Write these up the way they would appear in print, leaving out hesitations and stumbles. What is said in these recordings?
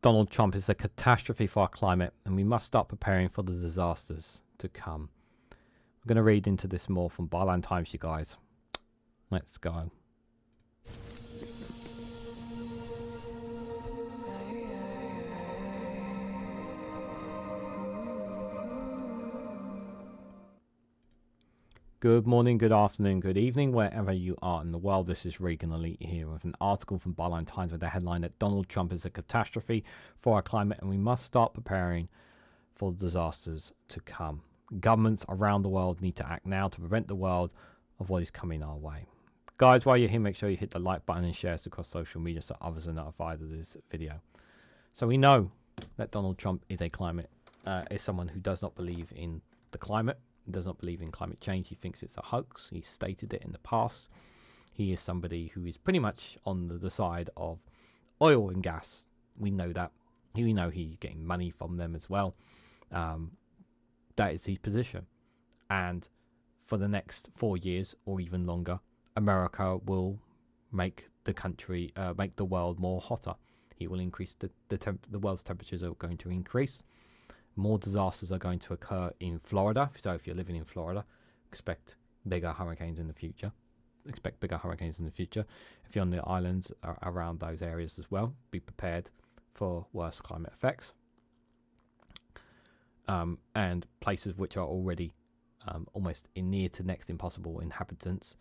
Donald Trump is a catastrophe for our climate, and we must start preparing for the disasters to come. I'm going to read into this more from Byline Times, you guys. Let's go. Good morning, good afternoon, good evening, wherever you are in the world. This is Reganelite here with an article from Byline Times with the headline that Donald Trump is a catastrophe for our climate and we must start preparing for the disasters to come. Governments around the world need to act now to prevent the world of what is coming our way. Guys, while you're here, make sure you hit the like button and share it across social media so others are notified of this video. So we know that Donald Trump is is someone who does not believe in the climate. He does not believe in climate change. He thinks it's a hoax. He's stated it in the past. He is somebody who is pretty much on the side of oil and gas. We know that. We know he's getting money from them as well. That is his position. And for the next 4 years or even longer, America will make the world more hotter. He will increase the world's temperatures are going to increase. More disasters are going to occur in Florida. So if you're living in Florida, expect bigger hurricanes in the future. If you're on the islands around those areas as well, be prepared for worse climate effects. And places which are already almost near to next impossible inhabitants,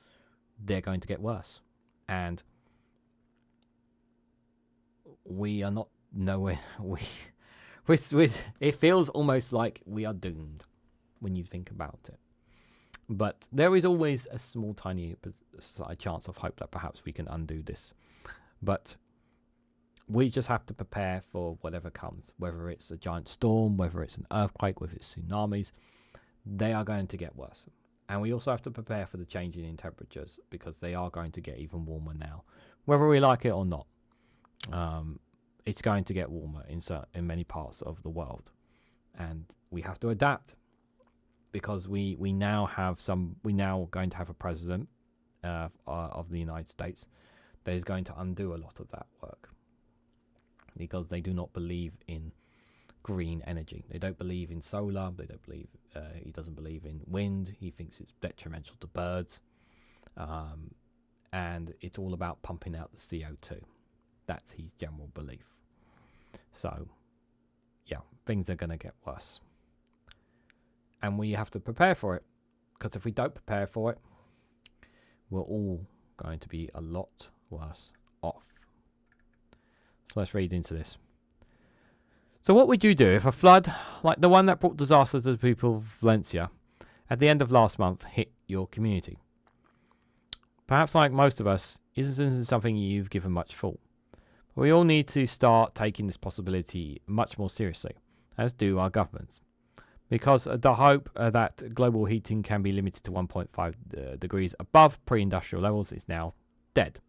they're going to get worse. And we are not nowhere. It feels almost like we are doomed when you think about it. But there is always a small, tiny chance of hope that perhaps we can undo this. But we just have to prepare for whatever comes, whether it's a giant storm, whether it's an earthquake, whether it's tsunamis. They are going to get worse. And we also have to prepare for the changing in temperatures because they are going to get even warmer now, whether we like it or not. It's going to get warmer in many parts of the world, and we have to adapt because we now going to have a president of the United States that is going to undo a lot of that work because they do not believe in green energy. They don't believe in solar. They don't believe. He doesn't believe in wind. He thinks it's detrimental to birds, and it's all about pumping out the CO2. That's his general belief. So, yeah, things are going to get worse. And we have to prepare for it. Because if we don't prepare for it, we're all going to be a lot worse off. So let's read into this. So what would you do if a flood, like the one that brought disaster to the people of Valencia at the end of last month, hit your community? Perhaps like most of us, isn't something you've given much thought. We all need to start taking this possibility much more seriously, as do our governments, because the hope that global heating can be limited to 1.5 degrees above pre-industrial levels is now dead.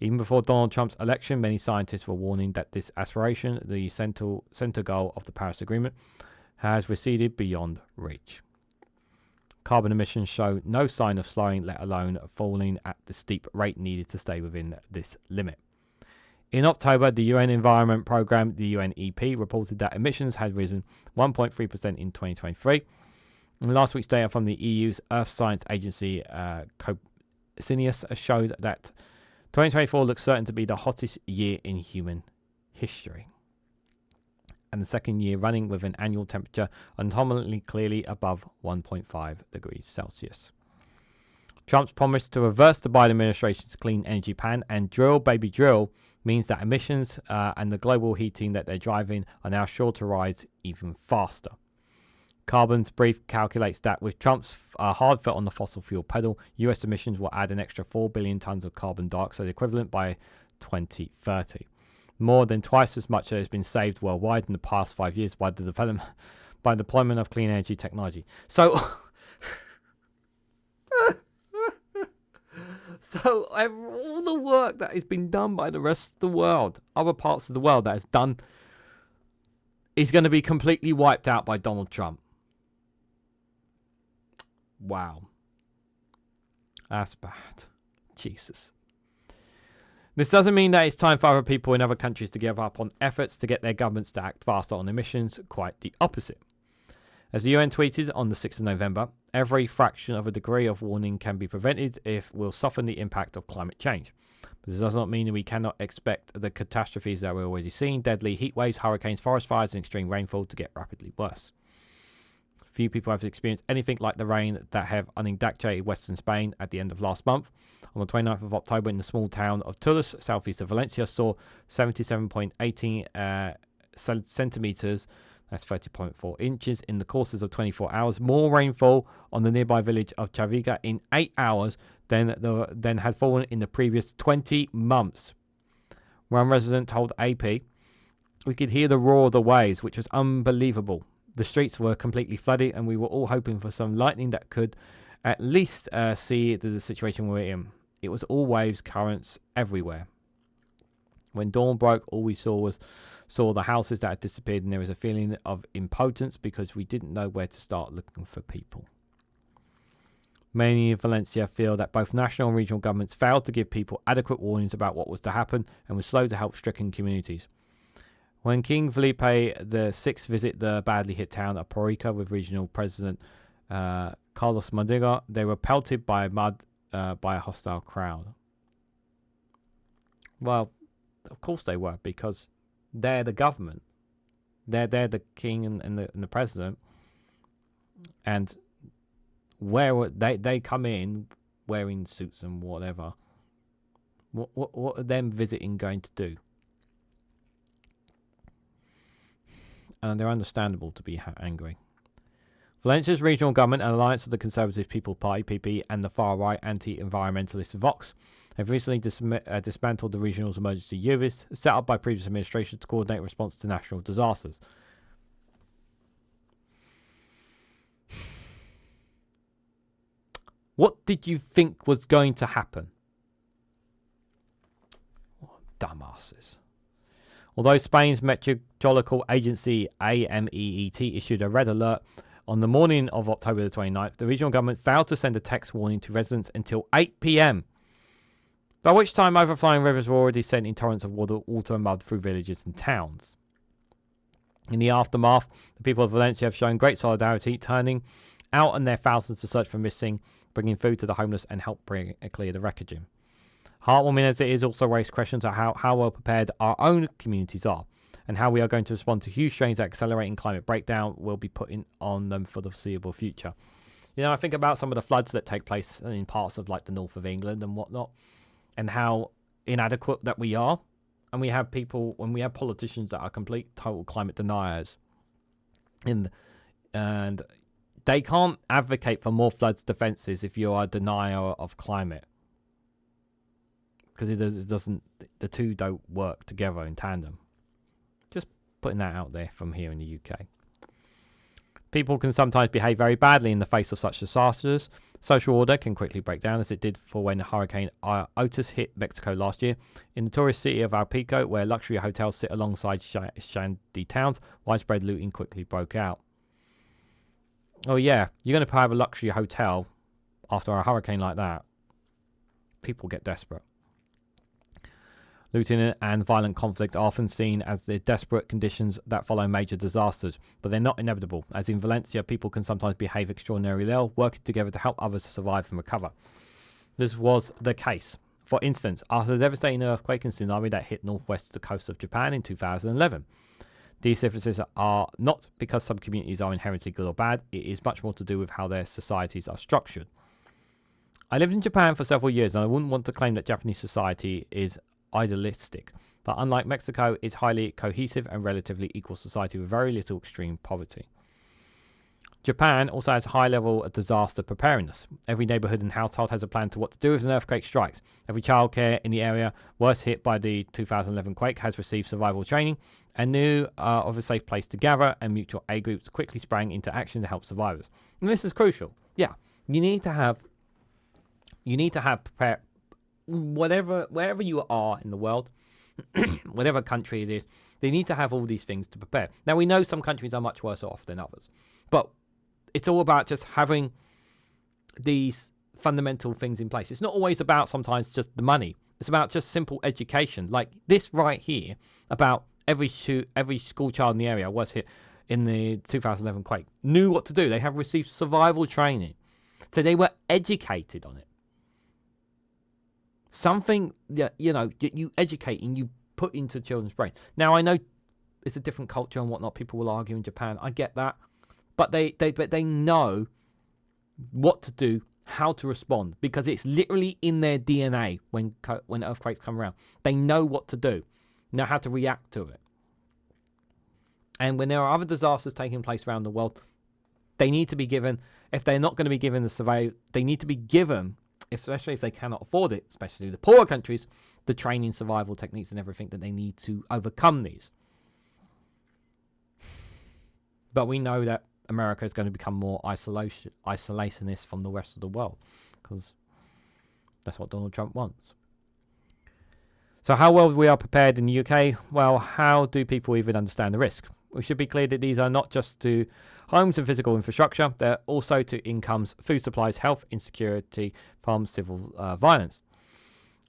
Even before Donald Trump's election, many scientists were warning that this aspiration, the center goal of the Paris Agreement, has receded beyond reach. Carbon emissions show no sign of slowing, let alone falling at the steep rate needed to stay within this limit. In October, the UN Environment Programme, the UNEP, reported that emissions had risen 1.3% in 2023. And last week's data from the EU's Earth Science Agency, Copernicus, showed that 2024 looks certain to be the hottest year in human history, and the second year running with an annual temperature anomaly clearly above 1.5 degrees Celsius. Trump's promise to reverse the Biden administration's clean energy plan and drill, baby, drill means that emissions and the global heating that they're driving are now sure to rise even faster. Carbon's brief calculates that with Trump's hard foot on the fossil fuel pedal, US emissions will add an extra 4 billion tons of carbon dioxide equivalent by 2030. More than twice as much has been saved worldwide in the past 5 years by the deployment of clean energy technology. So all the work that has been done by the rest of the world, other parts of the world that is done, is going to be completely wiped out by Donald Trump. Wow. That's bad. Jesus. This doesn't mean that it's time for other people in other countries to give up on efforts to get their governments to act faster on emissions, quite the opposite. As the UN tweeted on the 6th of November, every fraction of a degree of warning can be prevented if we'll soften the impact of climate change. But this does not mean that we cannot expect the catastrophes that we're already seeing, deadly heat waves, hurricanes, forest fires, and extreme rainfall to get rapidly worse. Few people have experienced anything like the rain that have inundated western Spain at the end of last month. On the 29th of October, in the small town of Toulouse, southeast of Valencia, saw 77.18 centimetres, that's 30.4 inches, in the courses of 24 hours. More rainfall on the nearby village of Chaviga in 8 hours than had fallen in the previous 20 months. One resident told AP, "We could hear the roar of the waves, which was unbelievable. The streets were completely flooded, and we were all hoping for some lightning that could at least see the situation we're in. It was all waves, currents everywhere. When dawn broke, all we saw the houses that had disappeared, and there was a feeling of impotence because we didn't know where to start looking for people." Many in Valencia feel that both national and regional governments failed to give people adequate warnings about what was to happen and were slow to help stricken communities. When King Felipe VI visited the badly hit town of Porica with regional president Carlos Madrigal, they were pelted by mud by a hostile crowd. Well, of course they were, because they're the government. They're the king and the president, and where they come in wearing suits and whatever. What are them visiting going to do? And they're understandable to be angry. Valencia's regional government, an alliance of the Conservative People Party (PP) and the far-right anti-environmentalist Vox, have recently dismantled the regional's emergency units set up by previous administrations to coordinate response to national disasters. What did you think was going to happen? What dumbasses. Although Spain's meteorological agency AMEET issued a red alert on the morning of October the 29th, the regional government failed to send a text warning to residents until 8 p.m, by which time overflowing rivers were already sending torrents of water and mud through villages and towns. In the aftermath, the people of Valencia have shown great solidarity, turning out in their thousands to search for missing, bringing food to the homeless, and help clear the wreckage. Heartwarming as it is, also raised questions of how well prepared our own communities are, and how we are going to respond to huge strains that accelerating climate breakdown will be putting on them for the foreseeable future. You know, I think about some of the floods that take place in parts of like the north of England and whatnot, and how inadequate that we are. And we have politicians that are total climate deniers. And they can't advocate for more floods defenses if you are a denier of climate. Because the two don't work together in tandem. Just putting that out there from here in the UK. People can sometimes behave very badly in the face of such disasters. Social order can quickly break down, as it did for when Hurricane Otis hit Mexico last year. In the tourist city of Alpico, where luxury hotels sit alongside shanty towns, widespread looting quickly broke out. Oh yeah, you're going to have a luxury hotel after a hurricane like that. People get desperate. Looting and violent conflict are often seen as the desperate conditions that follow major disasters, but they're not inevitable. As in Valencia, people can sometimes behave extraordinarily well, working together to help others survive and recover. This was the case, for instance, after the devastating earthquake and tsunami that hit northwest the coast of Japan in 2011. These differences are not because some communities are inherently good or bad. It is much more to do with how their societies are structured. I lived in Japan for several years, and I wouldn't want to claim that Japanese society is idealistic, but unlike Mexico, it's highly cohesive and relatively equal society with very little extreme poverty. Japan also has a high level of disaster preparedness. Every neighborhood and household has a plan to what to do if an earthquake strikes. Every childcare in the area worst hit by the 2011 quake has received survival training and knew of a safe place to gather, and mutual aid groups quickly sprang into action to help survivors. And this is crucial. Yeah, you need to have prepare. Wherever you are in the world, whatever country it is, they need to have all these things to prepare. Now, we know some countries are much worse off than others, but it's all about just having these fundamental things in place. It's not always about sometimes just the money. It's about just simple education. Like this right here, about every school child in the area was hit in the 2011 quake, knew what to do. They have received survival training. So they were educated on it. Something that, you educate and you put into children's brain. Now, I know it's a different culture and whatnot. People will argue in Japan. I get that. But they know what to do, how to respond, because it's literally in their DNA when earthquakes come around. They know what to do, know how to react to it. And when there are other disasters taking place around the world, they need to be given, if they're not going to be given the survey, they need to be given, especially if they cannot afford it, especially the poorer countries, the training, survival techniques and everything that they need to overcome these. But we know that America is going to become more isolationist from the rest of the world, because that's what Donald Trump wants. So how well we are prepared in the UK? Well, how do people even understand the risk? We should be clear that these are not just to homes and physical infrastructure, they're also to incomes, food supplies, health, insecurity, from civil violence.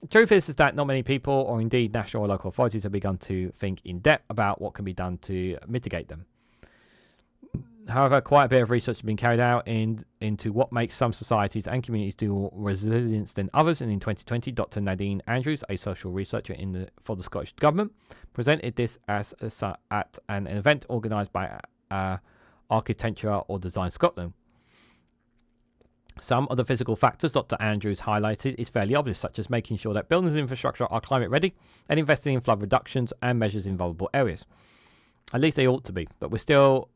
The truth is that not many people, or indeed national or local authorities, have begun to think in depth about what can be done to mitigate them. However, quite a bit of research has been carried out into what makes some societies and communities more resilient than others. And in 2020, Dr. Nadine Andrews, a social researcher for the Scottish Government, presented this at an event organised by Architecture or Design Scotland. Some of the physical factors Dr. Andrews highlighted is fairly obvious, such as making sure that buildings and infrastructure are climate ready and investing in flood reductions and measures in vulnerable areas. At least they ought to be, but we're still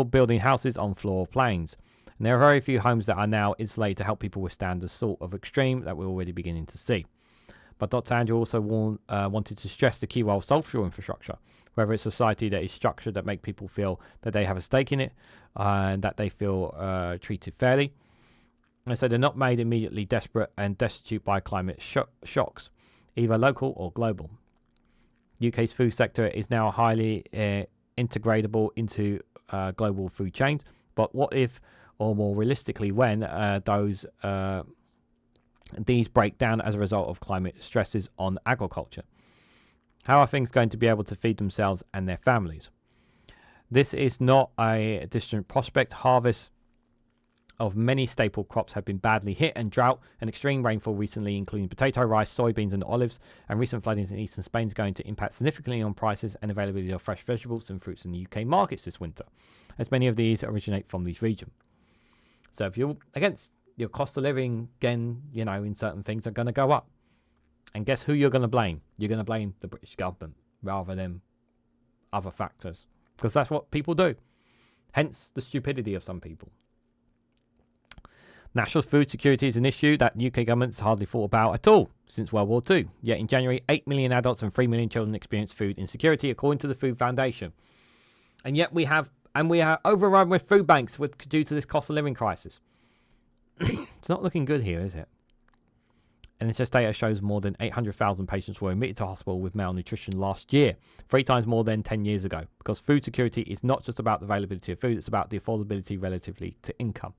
building houses on floor planes. And there are very few homes that are now insulated to help people withstand the sort of extreme that we're already beginning to see. But Dr. Andrew also wanted to stress the key role of social infrastructure, whether it's a society that is structured that make people feel that they have a stake in it and that they feel treated fairly. And so they're not made immediately desperate and destitute by climate shocks, either local or global. UK's food sector is now highly integratable into global food chains, but what if, or more realistically, when these break down as a result of climate stresses on agriculture? How are things going to be able to feed themselves and their families? This is not a distant prospect. Harvests of many staple crops have been badly hit, and drought and extreme rainfall recently, including potato, rice, soybeans and olives, and recent floodings in eastern Spain is going to impact significantly on prices and availability of fresh vegetables and fruits in the UK markets this winter, as many of these originate from these regions. So if you're against your cost of living, again, in certain things are going to go up. And guess who you're going to blame? You're going to blame the British government rather than other factors, because that's what people do. Hence the stupidity of some people. National food security is an issue that UK governments hardly thought about at all since World War II. Yet in January, 8 million adults and 3 million children experienced food insecurity, according to the Food Foundation. And yet we are overrun with food banks due to this cost of living crisis. It's not looking good here, is it? NHS data shows more than 800,000 patients were admitted to hospital with malnutrition last year, 3 times more than 10 years ago. Because food security is not just about the availability of food, it's about the affordability relatively to income.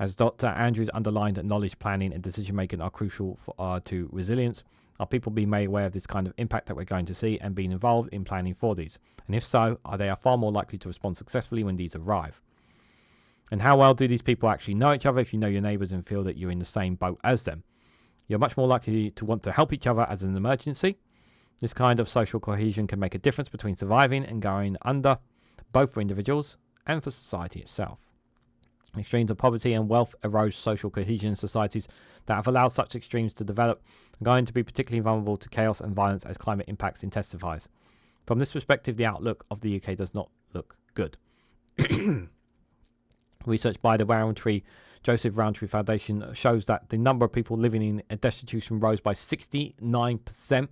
As Dr. Andrews underlined, knowledge, planning and decision making are crucial to resilience. Are people being made aware of this kind of impact that we're going to see and being involved in planning for these? And if so, they are far more likely to respond successfully when these arrive. And how well do these people actually know each other? If you know your neighbours and feel that you're in the same boat as them, you're much more likely to want to help each other as an emergency. This kind of social cohesion can make a difference between surviving and going under, both for individuals and for society itself. Extremes of poverty and wealth erode social cohesion in societies that have allowed such extremes to develop are going to be particularly vulnerable to chaos and violence as climate impacts intensifies. From this perspective, the outlook of the UK does not look good. Research by the Joseph Rowntree Foundation shows that the number of people living in destitution rose by 69%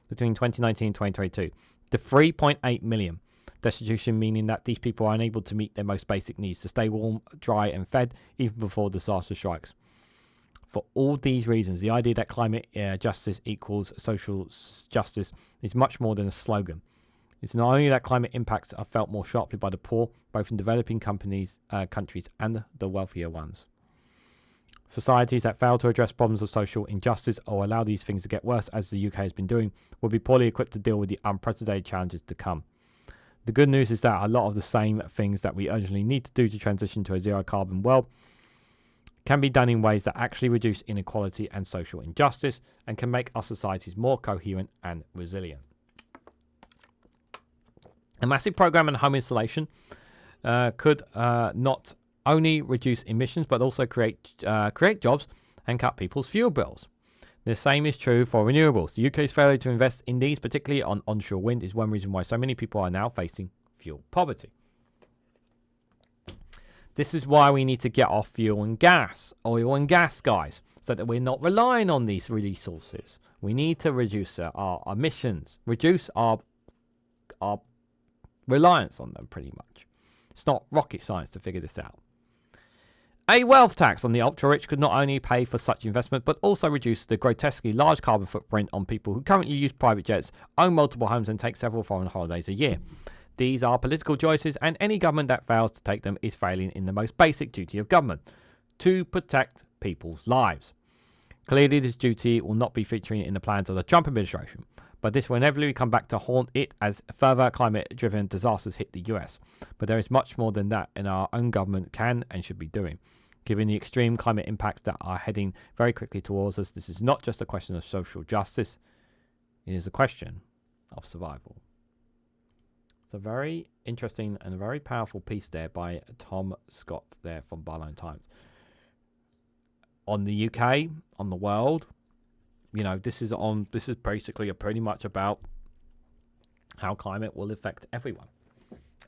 between 2019 and 2022 to 3.8 million. Destitution meaning that these people are unable to meet their most basic needs, to stay warm, dry and fed, even before disaster strikes. For all these reasons, the idea that climate justice equals social justice is much more than a slogan. It's not only that climate impacts are felt more sharply by the poor, both in developing countries and the wealthier ones. Societies that fail to address problems of social injustice or allow these things to get worse, as the UK has been doing, will be poorly equipped to deal with the unprecedented challenges to come. The good news is that a lot of the same things that we urgently need to do to transition to a zero-carbon world can be done in ways that actually reduce inequality and social injustice and can make our societies more coherent and resilient. A massive program on home installation could not only reduce emissions but also create jobs and cut people's fuel bills. The same is true for renewables. The UK's failure to invest in these, particularly on onshore wind, is one reason why so many people are now facing fuel poverty. This is why we need to get off oil and gas, guys, so that we're not relying on these resources. We need to reduce our emissions, reduce our reliance on them, pretty much. It's not rocket science to figure this out. A wealth tax on the ultra-rich could not only pay for such investment, but also reduce the grotesquely large carbon footprint on people who currently use private jets, own multiple homes, and take several foreign holidays a year. These are political choices, and any government that fails to take them is failing in the most basic duty of government, to protect people's lives. Clearly, this duty will not be featuring in the plans of the Trump administration, but this will inevitably come back to haunt it as further climate-driven disasters hit the US. But there is much more than that in our own government can and should be doing. Given the extreme climate impacts that are heading very quickly towards us, this is not just a question of social justice, it is a question of survival. It's a very interesting and very powerful piece there by Tom Scott there from Barlow Times. On the UK, on the world, you know, this is basically pretty much about how climate will affect everyone.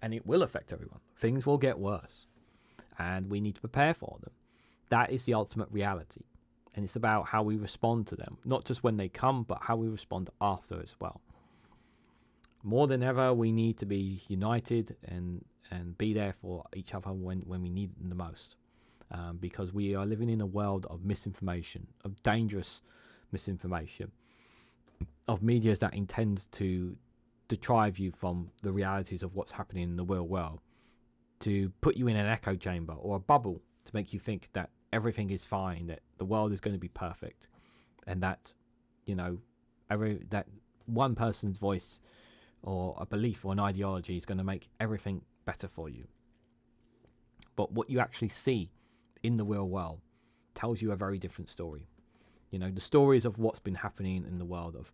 And it will affect everyone. Things will get worse. And we need to prepare for them. That is the ultimate reality. And it's about how we respond to them. Not just when they come, but how we respond after as well. More than ever, we need to be united and be there for each other when we need them the most. Because we are living in a world of misinformation, of dangerous misinformation, of medias that intend to deprive you from the realities of what's happening in the real world, to put you in an echo chamber or a bubble to make you think that everything is fine, that the world is going to be perfect, and that, you know, that one person's voice or a belief or an ideology is going to make everything better for you. But what you actually see in the real world tells you a very different story. You know, the stories of what's been happening in the world, of,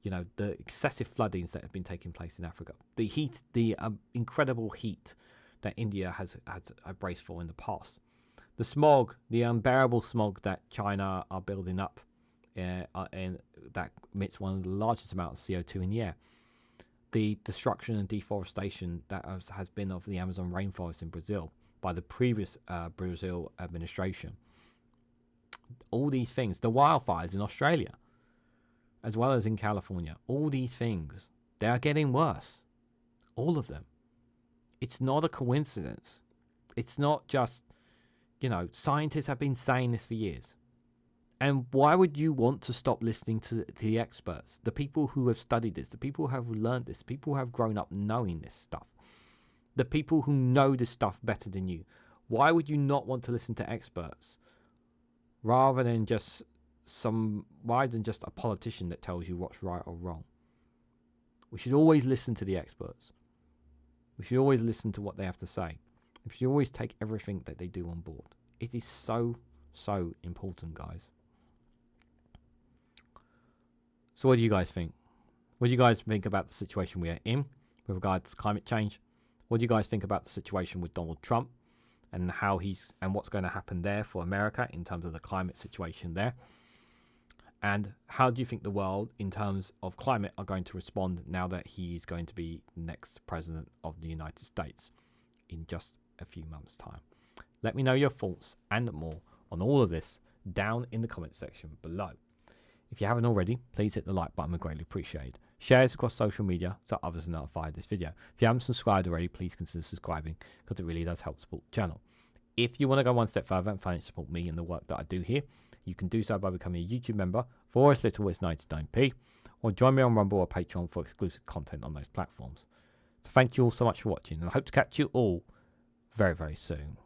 you know, the excessive floodings that have been taking place in Africa, the heat, the incredible heat that India has braced for in the past, the smog, the unbearable smog that China are building up, and that emits one of the largest amounts of CO2 in the air, the destruction and deforestation that has been of the Amazon rainforest in Brazil by the previous Brazil administration. All these things, the wildfires in Australia, as well as in California, all these things, they are getting worse. All of them. It's not a coincidence. It's not just, you know, scientists have been saying this for years. And why would you want to stop listening to the experts, the people who have studied this, the people who have learned this, people who have grown up knowing this stuff, the people who know this stuff better than you? Why would you not want to listen to experts rather than just a politician that tells you what's right or wrong? We should always listen to the experts. We should always listen to what they have to say. We should always take everything that they do on board. It is so, so important, guys. So what do you guys think? What do you guys think about the situation we are in with regards to climate change? What do you guys think about the situation with Donald Trump and what's going to happen there for America in terms of the climate situation there? And how do you think the world, in terms of climate, are going to respond now that he's going to be the next president of the United States in just a few months' time? Let me know your thoughts and more on all of this down in the comment section below. If you haven't already, please hit the like button, we greatly appreciate. Share this across social media so others are notified of this video. If you haven't subscribed already, please consider subscribing, because it really does help support the channel. If you want to go one step further and financially support me and the work that I do here, you can do so by becoming a YouTube member for as little as 99p, or join me on Rumble or Patreon for exclusive content on those platforms. So thank you all so much for watching, and I hope to catch you all very, very soon.